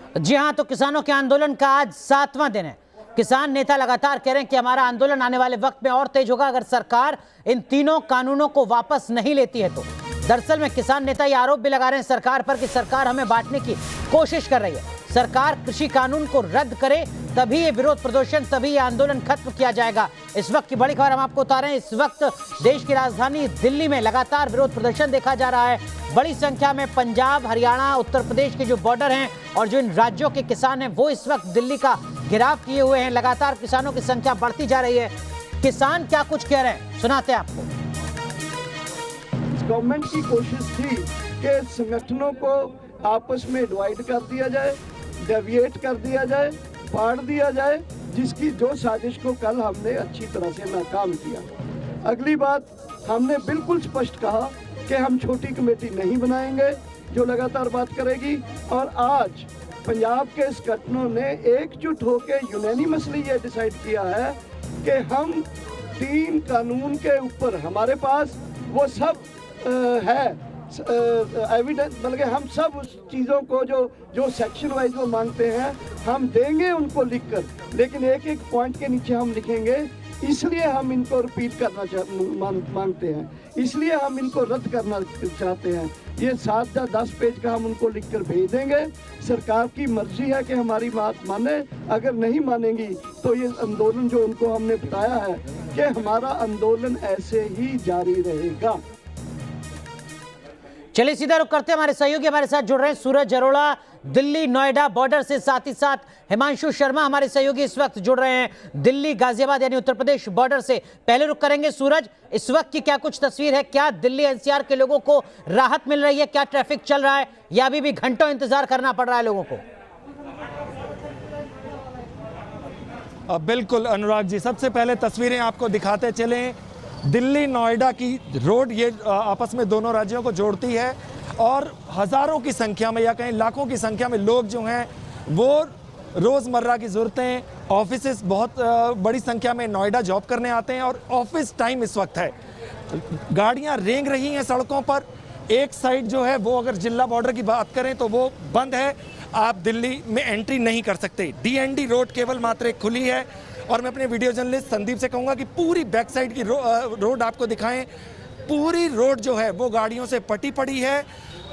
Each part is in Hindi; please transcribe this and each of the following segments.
जी हां, तो किसानों के आंदोलन का आज 7वां दिन है। किसान नेता लगातार कह रहे हैं कि हमारा आंदोलन आने वाले वक्त में और तेज होगा अगर सरकार इन तीनों कानूनों को वापस नहीं लेती है तो। दरअसल में किसान नेता ये आरोप भी लगा रहे हैं सरकार पर कि सरकार हमें बांटने की कोशिश कर रही है। सरकार कृषि कानून को रद्द करे तभी ये विरोध प्रदर्शन, तभी ये आंदोलन खत्म किया जाएगा। इस वक्त की बड़ी खबर हम आपको बता रहे हैं। इस वक्त देश की राजधानी दिल्ली में लगातार विरोध प्रदर्शन देखा जा रहा है। बड़ी संख्या में पंजाब, हरियाणा, उत्तर प्रदेश के जो बॉर्डर हैं और जो इन राज्यों के किसान हैं वो इस वक्त दिल्ली का घेराव किए हुए हैं। लगातार किसानों की संख्या बढ़ती जा रही है। किसान क्या कुछ कह रहे हैं सुनाते हैं आपको। गवर्नमेंट की कोशिश थी कि संगठनों को आपस में डिवाइड कर दिया जाए, डेविएट कर दिया जाए, फाड़ दिया जाए, जिसकी जो साजिश को कल हमने अच्छी तरह से नाकाम किया। अगली बात, हमने बिल्कुल स्पष्ट कहा कि हम छोटी कमेटी नहीं बनाएंगे जो लगातार बात करेगी। और आज पंजाब के संगठनों ने एकजुट होकर यूनानिमसली ये डिसाइड किया है कि हम 3 कानून के ऊपर हमारे पास वो सब है एविडेंस, बल्कि हम सब उस चीज़ों को जो सेक्शन वाइज वो मांगते हैं हम देंगे उनको लिखकर, लेकिन एक एक पॉइंट के नीचे हम लिखेंगे इसलिए हम इनको रिपीट करना मांगते हैं, इसलिए हम इनको रद्द करना चाहते हैं। ये 7 या 10 पेज का हम उनको लिखकर भेज देंगे। सरकार की मर्जी है कि हमारी बात माने, अगर नहीं मानेंगी तो ये आंदोलन जो उनको हमने बताया है कि हमारा आंदोलन ऐसे ही जारी रहेगा। चलिए सीधा रुख करते हैं, हमारे सहयोगी हमारे साथ जुड़ रहे हैं। सूरज अरोड़ा दिल्ली नोएडा बॉर्डर से, साथ ही साथ हिमांशु शर्मा हमारे सहयोगी इस वक्त जुड़ रहे हैं दिल्ली गाजियाबाद यानी उत्तर प्रदेश बॉर्डर से। पहले रुख करेंगे सूरज, इस वक्त की क्या कुछ तस्वीर है? क्या दिल्ली एनसीआर के लोगों को राहत मिल रही है? क्या ट्रैफिक चल रहा है या अभी भी घंटों इंतजार करना पड़ रहा है लोगों को? बिल्कुल अनुराग जी, सबसे पहले तस्वीरें आपको दिखाते चलें। दिल्ली नोएडा की रोड ये आपस में दोनों राज्यों को जोड़ती है और हज़ारों की संख्या में या कहीं लाखों की संख्या में लोग जो हैं वो रोज़मर्रा की ज़रूरतें, ऑफिसेस बहुत बड़ी संख्या में नोएडा जॉब करने आते हैं और ऑफिस टाइम इस वक्त है। गाड़ियां रेंग रही हैं सड़कों पर। एक साइड जो है वो अगर जिला बॉर्डर की बात करें तो वो बंद है, आप दिल्ली में एंट्री नहीं कर सकते। डीएनडी रोड केवल मात्र एक खुली है और मैं अपने वीडियो जर्नलिस्ट संदीप से कहूँगा कि पूरी बैक साइड की रोड आपको दिखाएं। पूरी रोड जो है वो गाड़ियों से पटी पड़ी है।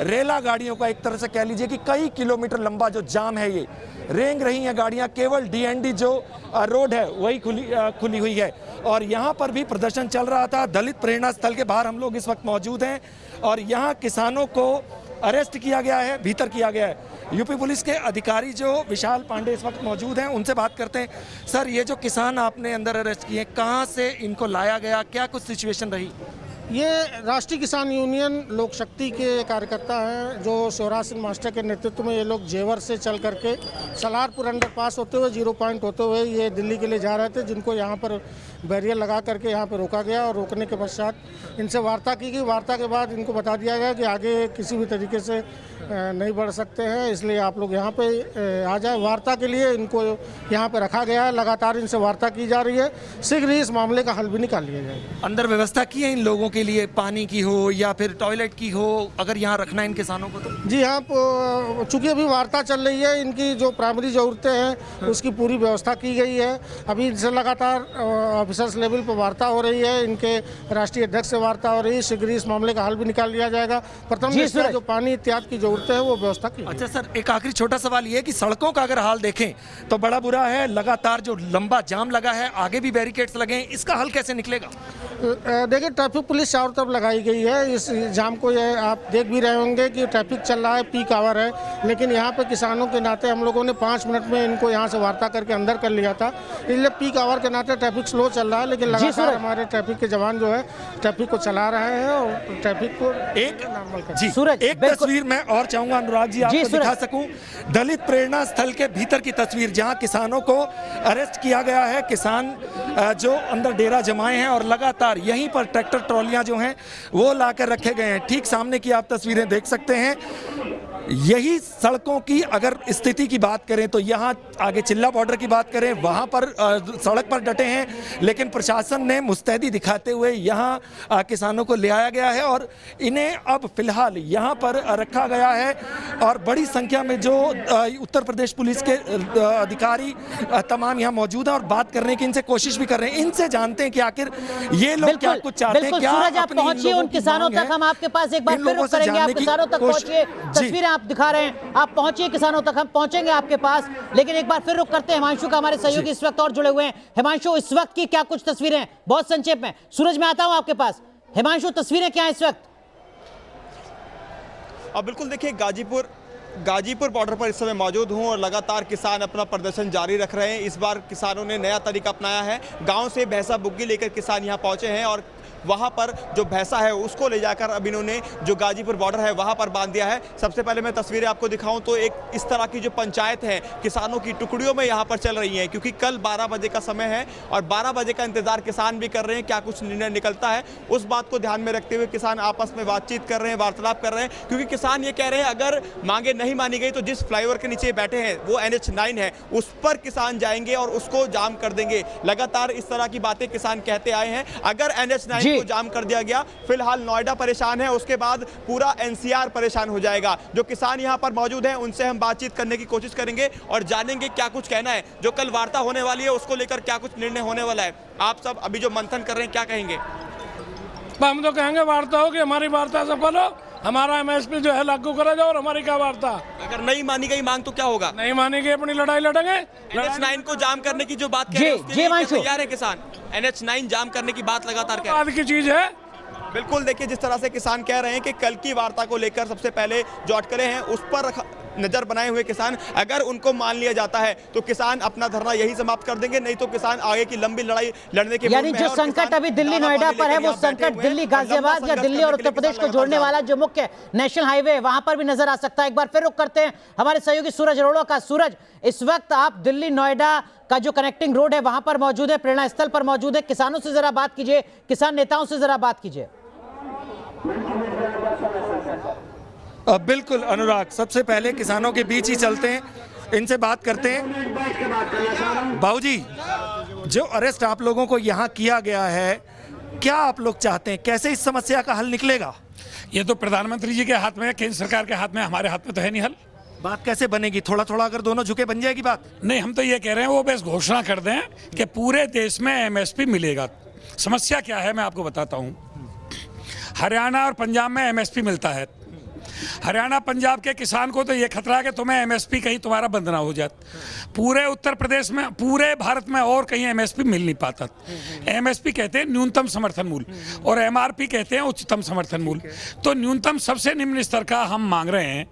रेला गाड़ियों का एक तरह से कह लीजिए कि कई किलोमीटर लंबा जो जाम है ये रेंग रही हैं गाड़ियां। केवल डीएनडी जो रोड है वही खुली हुई है और यहाँ पर भी प्रदर्शन चल रहा था। दलित प्रेरणा स्थल के बाहर हम लोग इस वक्त मौजूद हैं और यहाँ किसानों को अरेस्ट किया गया है, भीतर किया गया है। यूपी पुलिस के अधिकारी जो विशाल पांडे इस वक्त मौजूद हैं, उनसे बात करते हैं। सर, ये जो किसान आपने अंदर अरेस्ट किए, कहाँ से इनको लाया गया, क्या कुछ सिचुएशन रही? ये राष्ट्रीय किसान यूनियन लोक शक्ति के कार्यकर्ता हैं जो शिवराज सिंह मास्टर के नेतृत्व में ये लोग जेवर से चल करके सलारपुर अंडरपास होते हुए 0 पॉइंट होते हुए ये दिल्ली के लिए जा रहे थे, जिनको यहाँ पर बैरियर लगा करके यहाँ पर रोका गया और रोकने के पश्चात इनसे वार्ता की गई। वार्ता के बाद इनको बता दिया गया कि आगे किसी भी तरीके से नहीं बढ़ सकते हैं, इसलिए आप लोग यहाँ पे आ जाए। वार्ता के लिए इनको यहाँ पे रखा गया है। लगातार इनसे वार्ता की जा रही है, शीघ्र ही इस मामले का हल भी निकाल लिया जाएगा। अंदर व्यवस्था की है इन लोगों के लिए, पानी की हो या फिर टॉयलेट की हो, अगर यहाँ रखना है इन किसानों को तो? जी हाँ, चूँकि अभी वार्ता चल रही है, इनकी जो प्राइमरी ज़रूरतें हैं उसकी पूरी व्यवस्था की गई है। अभी इनसे लगातार ऑफिसर्स लेवल पर वार्ता हो रही है, इनके राष्ट्रीय अध्यक्ष से वार्ता हो रही है। शीघ्र इस मामले का हल भी निकाल लिया जाएगा। प्रथम जो पानी इत्यादि की जरूरतें हैं वो व्यवस्था की। अच्छा सर, एक आखिरी छोटा सवाल ये है कि सड़कों का अगर हाल देखें तो बड़ा बुरा है। लगातार जो लंबा जाम लगा है, आगे भी बैरिकेड्स लगे हैं, इसका हल कैसे निकलेगा? देखिए, ट्रैफिक पुलिस चारों तरफ लगाई गई है। इस जाम को ये आप देख भी रहे होंगे कि ट्रैफिक चल रहा है, पीक आवर है, लेकिन यहाँ पे किसानों के नाते हम लोगों ने 5 मिनट में इनको यहाँ से वार्ता करके अंदर कर लिया था। इसलिए पीक आवर के नाते ट्रैफिक स्लो चल रहा है, लेकिन लगातार हमारे ट्रैफिक के जवान जो है ट्रैफिक को चला रहे हैं और ट्रैफिक को एक तस्वीर मैं और चाहूंगा अनुराग जी आपको दिखा सकूं। दलित प्रेरणा स्थल के भीतर की तस्वीर जहां किसानों को अरेस्ट किया गया है। किसान जो अंदर डेरा जमाए हैं और लगातार यहीं पर ट्रैक्टर ट्रॉलियां जो हैं वो लाकर रखे गए हैं। ठीक सामने की आप तस्वीरें देख सकते हैं। यही सड़कों की अगर स्थिति की बात करें तो यहाँ आगे चिल्ला बॉर्डर की बात करें, वहाँ पर सड़क पर डटे हैं, लेकिन प्रशासन ने मुस्तैदी दिखाते हुए यहाँ किसानों को ले आया गया है और इन्हें अब फिलहाल यहाँ पर रखा गया है। और बड़ी संख्या में जो उत्तर प्रदेश पुलिस के अधिकारी तमाम यहाँ मौजूद हैं और बात करने की इनसे कोशिश भी कर रहे हैं। इनसे जानते हैं कि आखिर ये लोग क्या कुछ चाहते हैं, क्या सूरज, आप अपनी इन पहुंचिए लोगों उन की किसानों मांग तक, हम आपके पास एक बार इन फिर लोगों रुक से करेंगे। आप जानने की किसानों तक कोशिश- पहुंचिए, जी। तस्वीरें आप दिखा रहे हैं, आप पहुंचिए किसानों तक, हम पहुंचेंगे आपके पास, लेकिन एक बार फिर रुक करते हैं हिमांशु का, हमारे सहयोगी इस वक्त और जुड़े हुए हैं। हिमांशु, इस वक्त की क्या कुछ तस्वीरें हैं, बहुत संक्षेप में। सूरज, मैं आता हूं आपके पास। हिमांशु, तस्वीरें क्या है इस वक्त? अब बिल्कुल देखिए, गाजीपुर बॉर्डर पर इस समय मौजूद हूं और लगातार किसान अपना प्रदर्शन जारी रख रहे हैं। इस बार किसानों ने नया तरीका अपनाया है, गांव से भैंसा बुग्गी लेकर किसान यहां पहुंचे हैं और वहां पर जो भैंसा है उसको ले जाकर अब इन्होंने जो गाजीपुर बॉर्डर है वहां पर बांध दिया है। सबसे पहले मैं तस्वीरें आपको दिखाऊं तो एक इस तरह की जो पंचायत है किसानों की टुकड़ियों में यहां पर चल रही है, क्योंकि कल 12 बजे का समय है और 12 बजे का इंतजार किसान भी कर रहे हैं, क्या कुछ निर्णय निकलता है उस बात को ध्यान में रखते हुए किसान आपस में बातचीत कर रहे हैं, वार्तालाप कर रहे हैं। क्योंकि किसान ये कह रहे हैं अगर मांगे नहीं मानी गई तो जिस फ्लाईओवर के नीचे बैठे हैं वो NH9 है, उस पर किसान जाएंगे और उसको जाम कर देंगे। लगातार इस तरह की बातें किसान कहते आए हैं। अगर NH9 को जाम कर दिया गया, फिलहाल नोएडा परेशान है, उसके बाद पूरा NCR परेशान हो जाएगा। जो किसान यहां पर मौजूद हैं उनसे हम बातचीत करने की कोशिश करेंगे और जानेंगे क्या कुछ कहना है। जो कल वार्ता होने वाली है उसको लेकर क्या कुछ निर्णय होने वाला है। आप सब अभी जो मंथन कर रहे हैं क्या कहेंगे? हम तो कहेंगे वार्ता हो कि हमारी वार्ता सफल हो, हमारा MSP जो है लागू करा जाए और हमारी क्या वार्ता। अगर नहीं मानी गई मांग तो क्या होगा? नहीं मानेंगे, अपनी लड़ाई लड़ेंगे। NH9 को जाम करने की जो बात कह रहे हैं उसके लिए क्या तैयार है किसान? NH9 जाम करने की बात लगातार कह रहे हैं। बाद की चीज है। बिल्कुल देखिए, जिस तरह से किसान कह रहे हैं कि कल की वार्ता को लेकर सबसे पहले जो अटकलें हैं उस पर नजर बनाए हुए किसान, अगर उनको मान लिया जाता है तो किसान अपना धरना यही समाप्त कर देंगे, नहीं तो किसान आगे की लंबी लड़ाई लड़ने के यानी जो संकट अभी दिल्ली नोएडा पर है वो संकट दिल्ली गाजियाबाद या दिल्ली और उत्तर प्रदेश को जोड़ने वाला जो मुख्य नेशनल हाईवे वहां पर भी नजर आ सकता है। एक बार फिर रुक करते हैं हमारे सहयोगी सूरज अरोड़ा का। सूरज, इस वक्त आप दिल्ली नोएडा का जो कनेक्टिंग रोड है वहां पर मौजूद है, प्रेरणा स्थल पर मौजूद है। किसानों से जरा बात कीजिए, किसान नेताओं से जरा बात कीजिए। बिल्कुल अनुराग, सबसे पहले किसानों के बीच ही चलते हैं, इनसे बात करते हैं। बाबूजी, जो अरेस्ट आप लोगों को यहाँ किया गया है, क्या आप लोग चाहते हैं, कैसे इस समस्या का हल निकलेगा? ये तो प्रधानमंत्री जी के हाथ में है, केंद्र सरकार के हाथ में, हमारे हाथ में तो है नहीं हल। बात कैसे बनेगी? थोड़ा थोड़ा अगर दोनों झुके बन जाएगी बात? नहीं, हम तो ये कह रहे हैं वो बस घोषणा कर दें कि पूरे देश में MSP मिलेगा। समस्या क्या है मैं आपको बताता हूँ। हरियाणा और पंजाब में MSP मिलता है। हरियाणा पंजाब के किसान को तो ये खतरा है कि तुम्हें MSP कहीं तुम्हारा बंद ना हो जाए। पूरे उत्तर प्रदेश में, पूरे भारत में और कहीं MSP मिल नहीं पाता। MSP कहते हैं न्यूनतम समर्थन मूल्य और MRP कहते हैं उच्चतम समर्थन मूल्य। तो न्यूनतम सबसे निम्न स्तर का हम मांग रहे हैं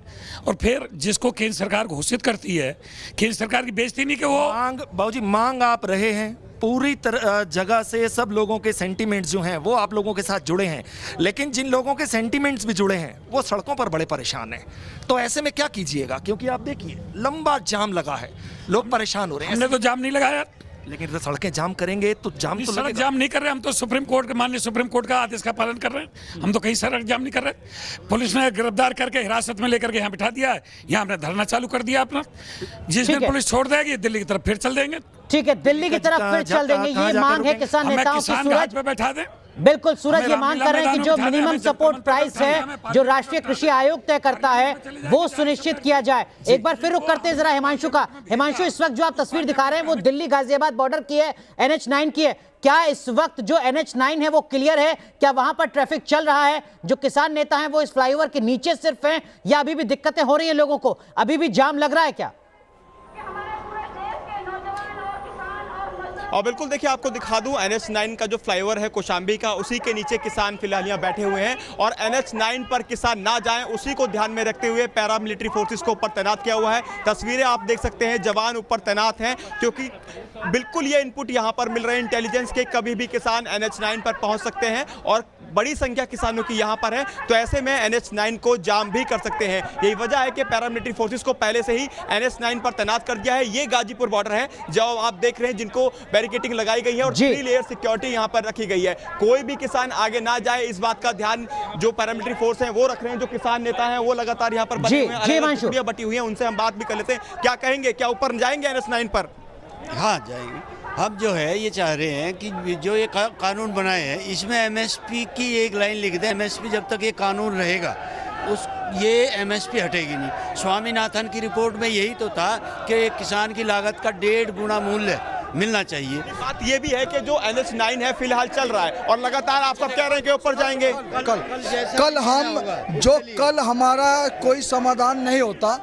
और फिर जिसको केंद्र सरकार घोषित करती है, केंद्र सरकार की बेइज्जती नहीं कि वो मांग, बाबूजी मांग आप रहे हैं, पूरी जगह से सब लोगों के सेंटीमेंट्स जो हैं वो आप लोगों के साथ जुड़े हैं, लेकिन जिन लोगों के सेंटीमेंट्स भी जुड़े हैं वो सड़कों पर बड़े परेशान हैं। तो ऐसे में क्या कीजिएगा? क्योंकि आप देखिए लंबा जाम लगा है, लोग परेशान हो रहे हैं। हमने तो जाम नहीं लगाया, लेकिन सड़कें जाम करेंगे तो जाम तो सड़क लगेगा। जाम नहीं कर रहे हम तो सुप्रीम कोर्ट के, माननीय सुप्रीम कोर्ट का आदेश का पालन कर रहे हैं। हम तो कहीं सड़क जाम नहीं कर रहे। पुलिस ने गिरफ्तार करके हिरासत में लेकर के यहाँ बिठा दिया है, यहाँ हमने धरना चालू कर दिया अपना। जिस दिन पुलिस छोड़ देगी दिल्ली की तरफ फिर चल देंगे। ठीक है, दिल्ली की तरफ फिर चल देंगे, ये मांग है किसान नेताओं की। सूरज पे बैठा दें। बिल्कुल सूरज, ये मांग कर रहे हैं कि जो मिनिमम सपोर्ट प्राइस है जो राष्ट्रीय कृषि आयोग तय करता है वो सुनिश्चित किया जाए। एक बार फिर रुक करते हैं जरा हिमांशु का। हिमांशु, इस वक्त जो आप तस्वीर दिखा रहे हैं वो दिल्ली गाजियाबाद बॉर्डर की है, NH9 की है। क्या इस वक्त जो NH9 है वो क्लियर है? क्या वहां पर ट्रैफिक चल रहा है? जो किसान नेता हैं वो इस फ्लाईओवर के नीचे सिर्फ हैं या अभी भी दिक्कतें हो रही हैं लोगों को? अभी भी जाम लग रहा है क्या? और बिल्कुल देखिए, आपको दिखा दूं NH9 का जो फ्लाईओवर है कौशाम्बी का, उसी के नीचे किसान फिलहाल यहाँ बैठे हुए हैं और NH9 पर किसान ना जाएं उसी को ध्यान में रखते हुए पैरामिलिट्री फोर्सेस को ऊपर तैनात किया हुआ है। तस्वीरें आप देख सकते हैं, जवान ऊपर तैनात हैं क्योंकि बिल्कुल ये इनपुट यहाँ पर मिल रहे हैं इंटेलिजेंस के, कभी भी किसान NH9 पर पहुँच सकते हैं और बड़ी संख्या किसानों की यहाँ पर है, तो ऐसे में NH9 को जाम भी कर सकते हैं। यही वजह है कि पैरामिलिट्री फोर्सेस को पहले से ही NH9 पर तैनात कर दिया है। ये गाजीपुर बॉर्डर है जो आप देख रहे हैं, जिनको बैरिकेडिंग लगाई गई है और 3 लेयर सिक्योरिटी यहाँ पर रखी गई है। कोई भी किसान आगे ना जाए, इस बात का ध्यान जो पैरामिलिट्री फोर्स है वो रख रहे हैं। जो किसान नेता हैं वो लगातार यहाँ पर बने हुए हैं, अलग-अलग टुकड़ियां बटी हुई हैं। उनसे हम बात भी कर लेते हैं। क्या कहेंगे, क्या ऊपर जाएंगे NH9 पर? हाँ जाएंगे। हम जो है ये चाह रहे हैं कि जो ये कानून बनाए हैं इसमें MSP की एक लाइन लिख दें। MSP जब तक ये कानून रहेगा ये MSP हटेगी नहीं। स्वामीनाथन की रिपोर्ट में यही तो था कि किसान की लागत का 1.5 गुना मूल्य मिलना चाहिए। बात ये भी है कि जो NH9 है फिलहाल चल रहा है और लगातार आप सब कह रहे हैं कि ऊपर जाएंगे। कल हमारा कोई समाधान नहीं होता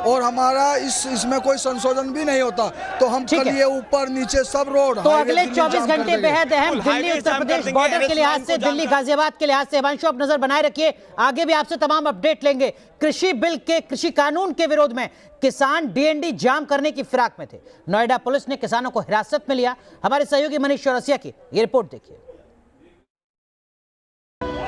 और हमारा इसमें कोई संशोधन भी नहीं होता तो हम कल ये ऊपर नीचे सब रोड तो अगले 24 घंटे बेहद अहम दिल्ली उत्तर प्रदेश बॉर्डर के लिहाज से, दिल्ली गाजियाबाद के लिहाज से। हिमांशु आप नजर बनाए रखिए, आगे भी आपसे तमाम अपडेट लेंगे। कृषि बिल के, कृषि कानून के विरोध में किसान DND जाम करने की फिराक में थे। नोएडा पुलिस ने किसानों को हिरासत में लिया। हमारे सहयोगी मनीष चौरसिया की ये रिपोर्ट देखिए।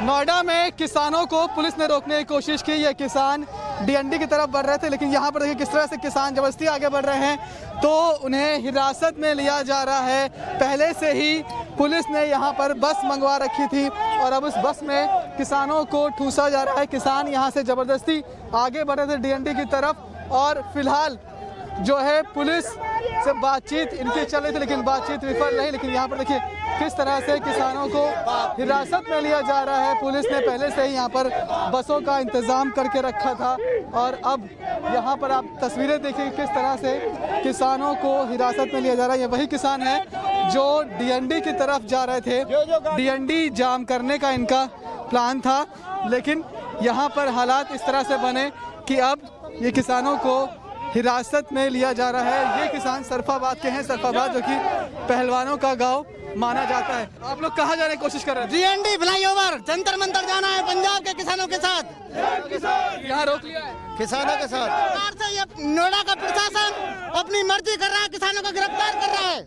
नोएडा में किसानों को पुलिस ने रोकने की कोशिश की। ये किसान DND की तरफ बढ़ रहे थे, लेकिन यहाँ पर देखिए किस तरह से किसान जबरदस्ती आगे बढ़ रहे हैं, तो उन्हें हिरासत में लिया जा रहा है। पहले से ही पुलिस ने यहाँ पर बस मंगवा रखी थी और अब उस बस में किसानों को ठूसा जा रहा है। किसान यहाँ से जबरदस्ती आगे बढ़ रहे थे DND की तरफ और फिलहाल जो है पुलिस से बातचीत इनकी चल रही थी, लेकिन बातचीत विफल रही। लेकिन यहाँ पर देखिए किस तरह से किसानों को हिरासत में लिया जा रहा है। पुलिस ने पहले से ही यहाँ पर बसों का इंतज़ाम करके रखा था और अब यहाँ पर आप तस्वीरें देखिए किस तरह से किसानों को हिरासत में लिया जा रहा है। ये वही किसान है जो DND की तरफ जा रहे थे। DND जाम करने का इनका प्लान था, लेकिन यहाँ पर हालात इस तरह से बने कि अब ये किसानों को हिरासत में लिया जा रहा है। ये किसान सरफाबाद के हैं, सरफाबाद जो कि पहलवानों का गांव माना जाता है। आप लोग कहाँ जाने की कोशिश कर रहे हैं? DND फ्लाईओवर जंतर मंतर जाना है पंजाब के किसानों के साथ। यहाँ रोक लिया है किसानों के साथ। ये नोएडा का प्रशासन अपनी मर्जी कर रहा है, किसानों को गिरफ्तार कर रहा है।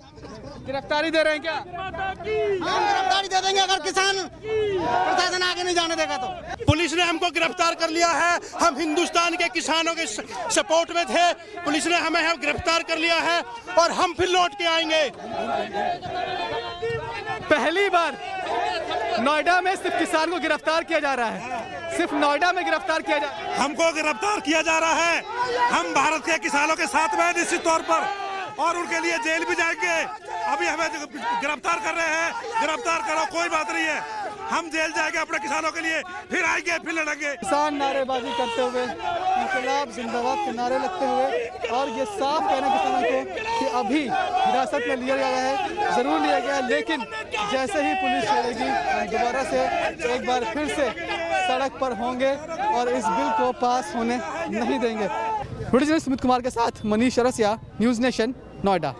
गिरफ्तारी दे रहे हैं क्या? हम गिरफ्तारी दे देंगे अगर किसान प्रशासन आगे नहीं जाने देगा तो। पुलिस ने हमको गिरफ्तार कर लिया है। हम हिंदुस्तान के किसानों के सपोर्ट में थे, पुलिस ने हमें गिरफ्तार कर लिया है और हम फिर लौट के आएंगे। पहली बार नोएडा में सिर्फ किसान को गिरफ्तार किया जा रहा है, सिर्फ नोएडा में गिरफ्तार किया जा रहा है। हमको गिरफ्तार किया जा रहा है। हम भारत के किसानों के साथ में निश्चित तौर पर और उनके लिए जेल भी जाएंगे। अभी हमें गिरफ्तार कर रहे हैं, गिरफ्तार करो कोई बात नहीं है, हम जेल जाएंगे अपने किसानों के लिए, फिर आएंगे फिर लड़ेंगे। किसान नारेबाजी करते हुए, इंकलाब जिंदाबाद के नारे लगते हुए और ये साफ कहना किसानों को कि अभी हिरासत में लिया गया है, जरूर लिया गया है, लेकिन जैसे ही पुलिस छोड़ेगी हम दोबारा से एक बार फिर से सड़क पर होंगे और इस बिल को पास होने नहीं देंगे। वीडियो जर्नलिस्ट सुमित कुमार के साथ मनीष चौरसिया, न्यूज़ नेशन, नोएडा।